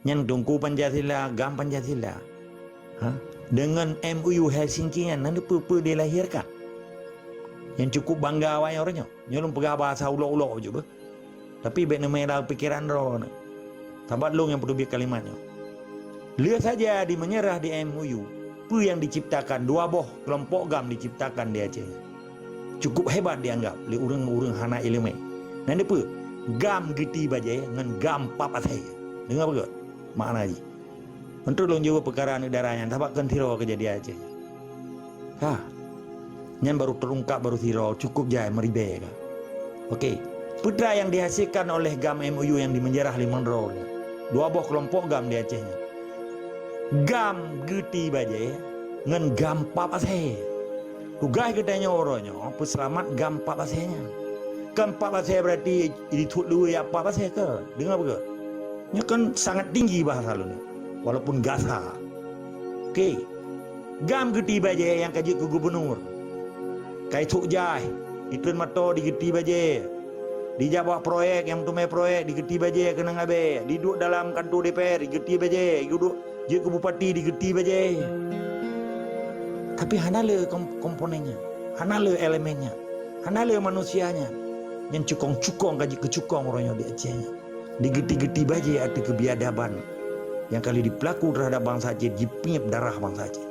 Yang tungku Pancasila, gam Pancasila. Dengan MOU Helsinki yang nanti apa dilahirkan. Yang cukup bangga awak orangnya. Nyolong pegang bahasa ulo-ulo je bah. Tapi bek nama pikiran roh. Tabat long yang perlu biar kalimatnya. Lihat saja di menyerah di MOU. Apa yang diciptakan, dua boh kelompok gam diciptakan di Aceh. Cukup hebat dianggap oleh orang-orang hana elemen. Nanti apa? Gam geti bajai dengan gam papat saya. Dengar apa? Makna ji. Untuk long jawab perkara negara yang tabatkan tiro kejadian Aceh. Yang baru terungkap baru tiro cukup jaya meribeh. Okey. Putra yang dihasilkan oleh gam MOU yang dimenjerah Limandro. Dua boh kelompok gam di Aceh. Gam geti bajai dengan gam papat saya. Tugas katanya orangnya peselamat gam papat saya. Gam papat saya berarti ditut dulu ya papat saya ke? Dengar apa ke? Ini kan sangat tinggi bahasa lu ni. Walaupun gasa. Okey. Gam geti bajai yang kaji ke gubernur. Kai tuk jai. Itun mato di geti bajai. Dijawab proyek yang tumai proyek di geti bajai kena ngabe. Duduk dalam kantor DPR di geti bajai. Duduk je ke bupati di geti bajai. Tapi hanale komponennya. Hanale elemennya. Hanale manusianya. Yang cukong-cukong kaji kecukong orangnya di Aceh. Di geti-geti bajai ada kebiadaban yang kali dipelaku terhadap bangsa Aceh, dipinyap darah bangsa Aceh.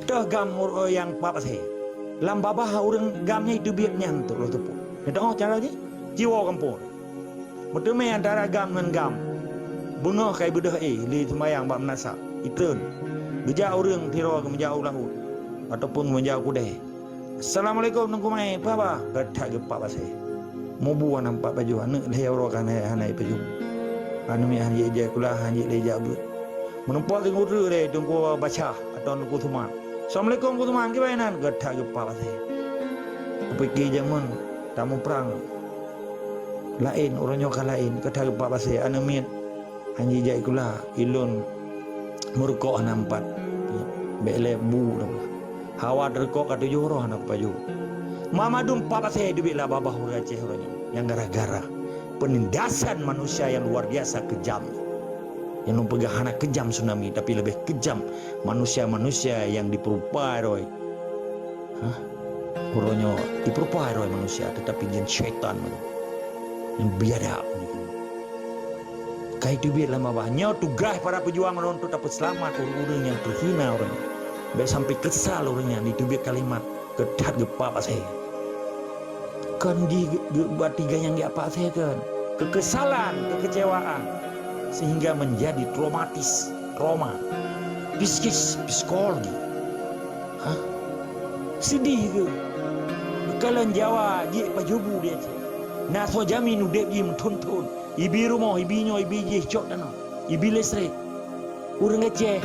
Dah gam yang papat saya. Lam babah orang gamnya itu biar nyantuk lo tepuk. Kita cara je jiwa kampung. Bertemu antara gam dengan gam. Bunga kai bedah li semayang bab nasak. Itu bija orang tiro ke menjauh lahu ataupun menjauh kudai. Assalamualaikum nunggu mai apa? Gadak gepak pasai. Mobu nampak baju anak lehoro kan hanai baju. Anu mi hanji je kula hanji leja but. Menumpak ke nguru de tunggu baca atau nunggu tuman. Assalamualaikum tuman ke bainan gadak gepak pasai. Pergi jamun tamu perang. Lain orangnya kan lain gadak gepak pasai anu mi hanji je kula ilun murko nampak. Bele bu hawa derkok kata joro anak paju. Mama dum papa saya duit lah babah orang Aceh orangnya. Yang gara-gara penindasan manusia yang luar biasa kejam. Yang numpegah anak kejam tsunami, tapi lebih kejam manusia-manusia yang diperupai roy. Orangnya diperupai roy manusia, tetapi jin syaitan yang biadab. Kai duit lah babahnya tugas para pejuang menuntut dapat selamat orang-orang yang terhina orangnya. Baik sampai kesal orangnya ditubik kalimat kedat gepak saya. Kan di tiga yang apa saya kan kekesalan, kekecewaan sehingga menjadi traumatis, trauma, psikologi. Sedih ke? Kalian Jawa je pajubu dia. Naso jamin udek je mentuntun. Ibi rumah, ibinyo, ibiji cok dana. Ibi lesre. Urang Aceh.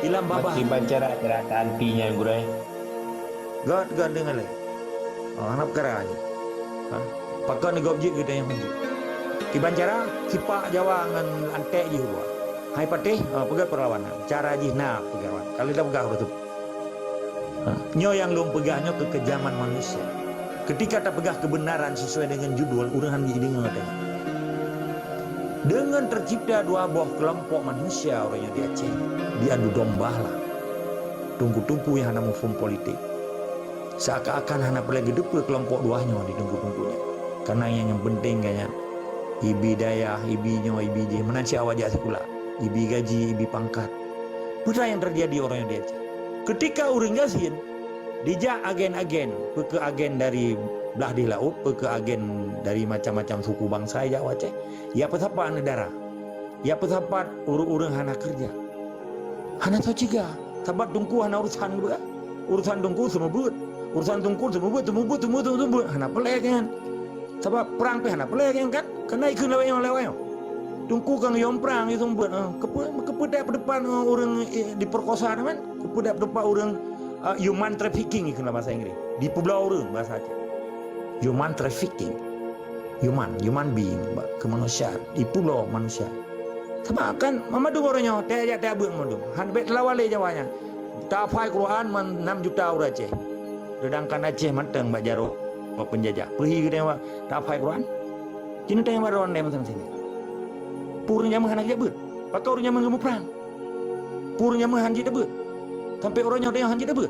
Ilam babah. Masih baca cerita antinya gurai. God dengar lagi. Anak kerja. Pakai negop je kita yang menjuk. Kibancara sipak Jawa dengan antek je buat. Hai patih pegat perlawanan. Cara je nak pegawan. Kalau dah pegah betul. Nyo yang lum pegahnya kekejaman manusia. Ketika tak pegah kebenaran sesuai dengan judul, orang jadi dengar tadi. Dengan tercipta dua buah kelompok manusia orangnya di Aceh, diadu domba lah. Tunggu-tunggu yang hana mufum politik. Seakan-akan hana pelagi depan kelompok duanya di tunggu-tunggunya. Karena yang penting kayaknya ibi daya, ibinyo, ibiji menansi awak jasa pula. Ibi gaji, ibi pangkat. Putra yang terjadi orangnya di Aceh. Ketika orang gasin, dijak agen-agen, ke agen dari belah di laut, ke agen dari macam-macam suku bangsa Jawa Aceh. Ya pesapa negara. Ya pesapa urang hana kerja. Hana tahu juga. Sabat tungku hana urusan juga. Urusan tungku semua buat. Urusan tungku semua buat. Hana pelek kan. Sebab perang pe hana pelek kan. Kena ikut lewat. Tungku kang yom perang itu buat. Kepedak depan orang diperkosa kan. Kepedak depan orang human trafficking itu bahasa Inggris. Di pulau orang bahasa Aceh. Human trafficking. Human being, kemanusiaan di pulau manusia. Sama kan mama dulu orangnya tak buat madu. Han bet lawale Jawanya. Tafai Quran 6 juta orang Aceh. Sedangkan Aceh matang bak jaro penjajah. Pergi ke dewa tafai Quran. Kini tanya baron dem sini. Purnya mahan aja ber. Pakai orangnya mengemuk perang. Purnya mahan je ber. Sampai orangnya dia han je ber.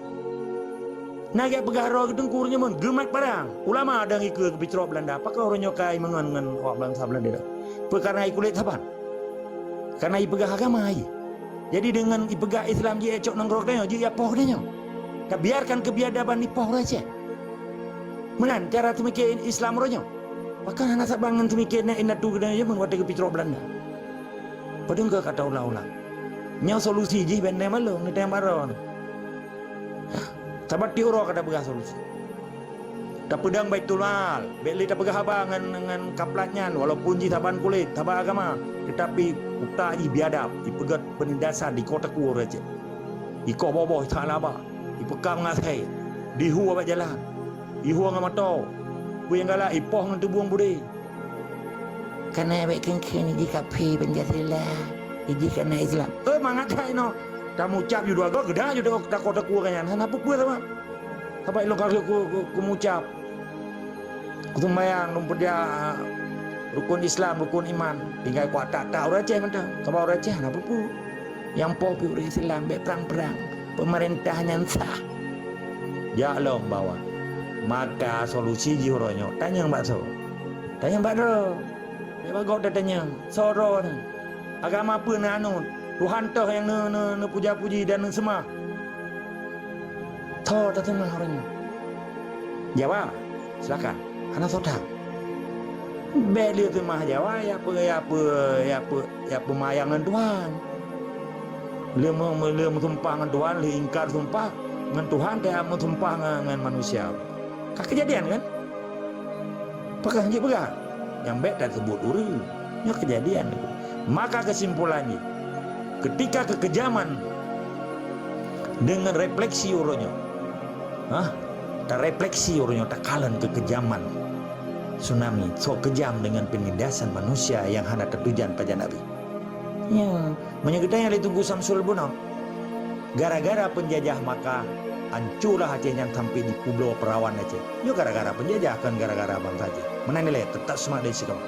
Naga pegaro gedung kurnya mun gemat parang. Ulama ada ngikut ke Pitro Belanda. Pakai orangnya kai mengan orang bangsa Belanda. Perkara kulit tapan. Karena ipegah agama ai. Jadi dengan ipegah Islam je ecok nang rok dia je ya poh dia. Tak biarkan kebiadaban ni poh aja. Menan cara temikir Islam ronya. Pakai anak sabangan temikir na inatu gedang je mun wate ke Pitro Belanda. Padahal ke kata ulah-ulah. Nya solusi je benda malu ni tayang baron. Sabat tiuro kada begah solusi. Tak pedang Baitul Mal, beli tak pegah abang dengan kaplatnya walaupun ji taban kulit, taban agama, tetapi ukta ji biadab, dipegat penindasan di kota kuor aja. Di kau boboh tak laba, di pekang ngasai, di huwa jalan, di huwa ngamato, yang galak ipoh ngan tubuang budi. Karena baik kengkeng di kafe Pancasila, jadi karena Islam. Mangat kai no, kamu ucap ju dua go gedah ju tak kota kuor kan, sana apa puas sama. Apa ilo kalau ku mengucap kutumbayang numpur dia rukun Islam, rukun iman. Tinggal kuat tak orang Aceh mana? Kalau orang Aceh apa pun yang popi orang Islam perang-perang pemerintahnya sah. Jalong bawa. Maka solusi jihoronyo tanya mbak so. Tanya mbak do. Dia bagok dah tanya. Soro ni. Agama apa nak anu? Tuhan toh yang ne puja-puji dan semua. Toh tak semua orangnya. Jawab. Silakan. Anak sodak. Beli tu mah Jawa ya apa mayangan Tuhan. Dia sumpah dengan Tuhan, dia ingkar sumpah dengan Tuhan, dia sumpah dengan manusia. Kak kejadian kan? Pakai hanya pegang. Yang baik tak sebut uri. Ini kejadian. Maka kesimpulannya, ketika kekejaman dengan refleksi orangnya, tak refleksi orangnya tak kalah kekejaman tsunami, so kejam dengan penindasan manusia yang hendak tertujuan pada Nabi. Ya, menyegeda yang ditunggu Samsul Bunam. Gara-gara penjajah maka hancurlah Aceh yang sampai di Pulau Perawan Aceh. Ya gara-gara penjajah kan gara-gara bangsa Aceh. Mana nilai tetap semak dari sikap.